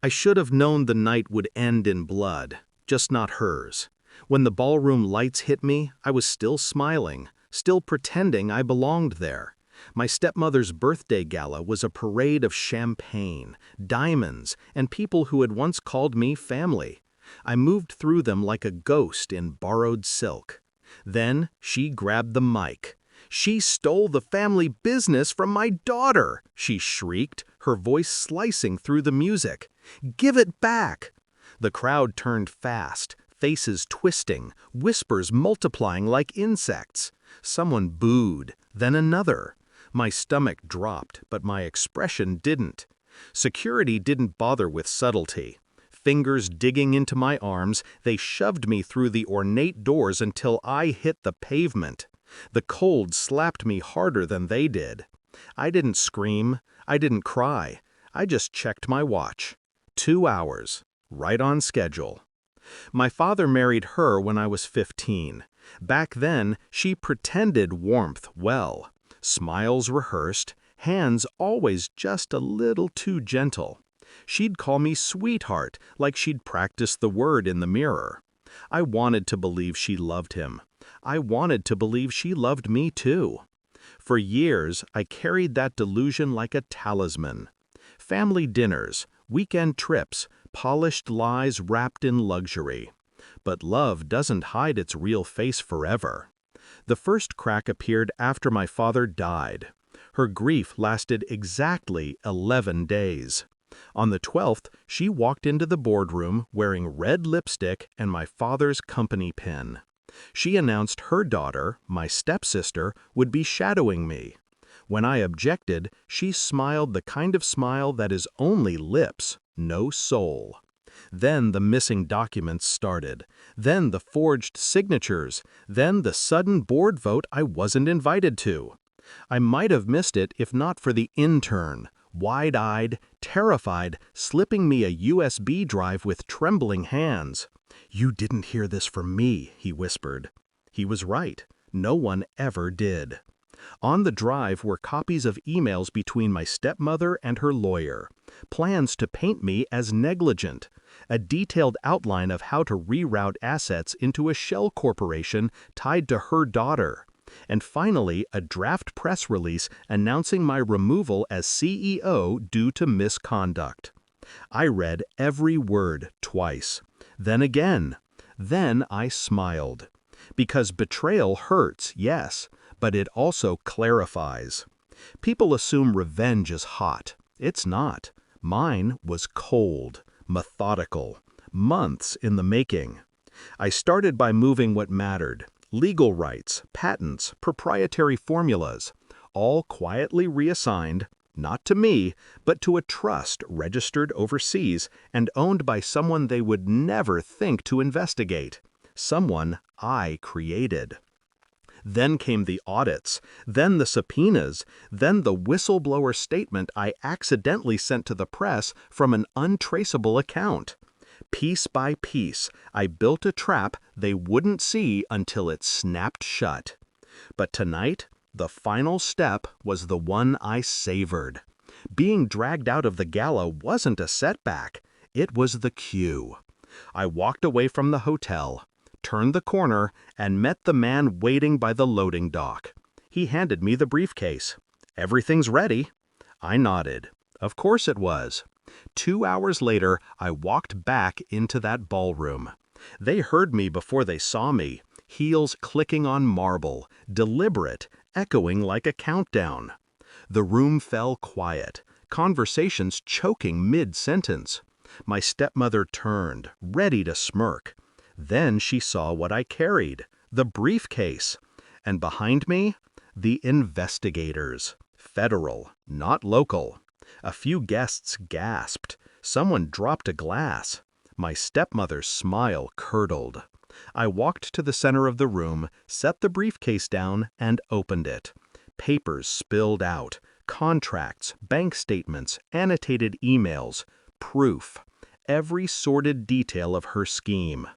I should have known the night would end in blood, just not hers. When the ballroom lights hit me, I was still smiling, still pretending I belonged there. My stepmother's birthday gala was a parade of champagne, diamonds, and people who had once called me family. I moved through them like a ghost in borrowed silk. Then she grabbed the mic. "She stole the family business from my daughter!" she shrieked, her voice slicing through the music. "Give it back!" The crowd turned fast, faces twisting, whispers multiplying like insects. Someone booed, then another. My stomach dropped, but my expression didn't. Security didn't bother with subtlety. Fingers digging into my arms, they shoved me through the ornate doors until I hit the pavement. The cold slapped me harder than they did. I didn't scream, I didn't cry, I just checked my watch. 2 hours, right on schedule. My father married her when I was 15. Back then, she pretended warmth well. Smiles rehearsed, hands always just a little too gentle. She'd call me sweetheart, like she'd practiced the word in the mirror. I wanted to believe she loved him. I wanted to believe she loved me too. For years, I carried that delusion like a talisman. Family dinners, weekend trips, polished lies wrapped in luxury. But love doesn't hide its real face forever. The first crack appeared after my father died. Her grief lasted exactly 11 days. On the 12th, she walked into the boardroom wearing red lipstick and my father's company pin. She announced her daughter, my stepsister, would be shadowing me. When I objected, she smiled the kind of smile that is only lips, no soul. Then the missing documents started. Then the forged signatures. Then the sudden board vote I wasn't invited to. I might have missed it if not for the intern, wide-eyed, terrified, slipping me a USB drive with trembling hands. "You didn't hear this from me," he whispered. He was right. No one ever did. On the drive were copies of emails between my stepmother and her lawyer, plans to paint me as negligent, a detailed outline of how to reroute assets into a shell corporation tied to her daughter, and finally a draft press release announcing my removal as CEO due to misconduct. I read every word twice. Then again. Then I smiled. Because betrayal hurts, yes, but it also clarifies. People assume revenge is hot. It's not. Mine was cold, methodical, months in the making. I started by moving what mattered: legal rights, patents, proprietary formulas, all quietly reassigned, not to me, but to a trust registered overseas and owned by someone they would never think to investigate, someone I created. Then came the audits, then the subpoenas, then the whistleblower statement I accidentally sent to the press from an untraceable account. Piece by piece, I built a trap they wouldn't see until it snapped shut. But tonight, the final step was the one I savored. Being dragged out of the gala wasn't a setback, it was the cue. I walked away from the hotel, turned the corner, and met the man waiting by the loading dock. He handed me the briefcase. "Everything's ready." I nodded. Of course it was. 2 hours later, I walked back into that ballroom. They heard me before they saw me, heels clicking on marble, deliberate, echoing like a countdown. The room fell quiet, conversations choking mid-sentence. My stepmother turned, ready to smirk. Then she saw what I carried, the briefcase. And behind me, the investigators. Federal, not local. A few guests gasped. Someone dropped a glass. My stepmother's smile curdled. I walked to the center of the room, set the briefcase down, and opened it. Papers spilled out. Contracts, bank statements, annotated emails. Proof. Every sordid detail of her scheme.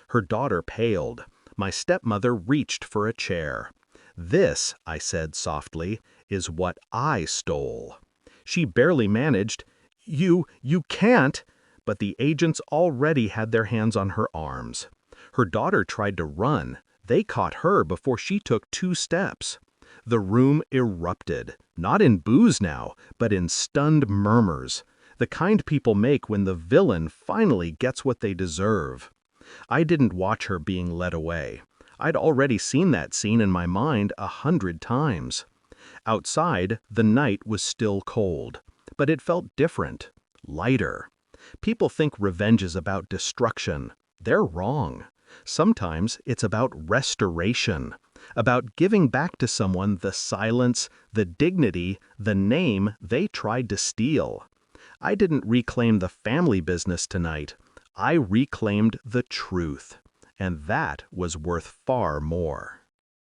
Her daughter paled. My stepmother reached for a chair. "This," I said softly, "is what I stole." She barely managed, You can't," but the agents already had their hands on her arms. Her daughter tried to run. They caught her before she took 2 steps. The room erupted, not in boos now, but in stunned murmurs, the kind people make when the villain finally gets what they deserve. I didn't watch her being led away. I'd already seen that scene in my mind 100 times. Outside, the night was still cold, but it felt different, lighter. People think revenge is about destruction. They're wrong. Sometimes it's about restoration, about giving back to someone the silence, the dignity, the name they tried to steal. I didn't reclaim the family business tonight. I reclaimed the truth, and that was worth far more.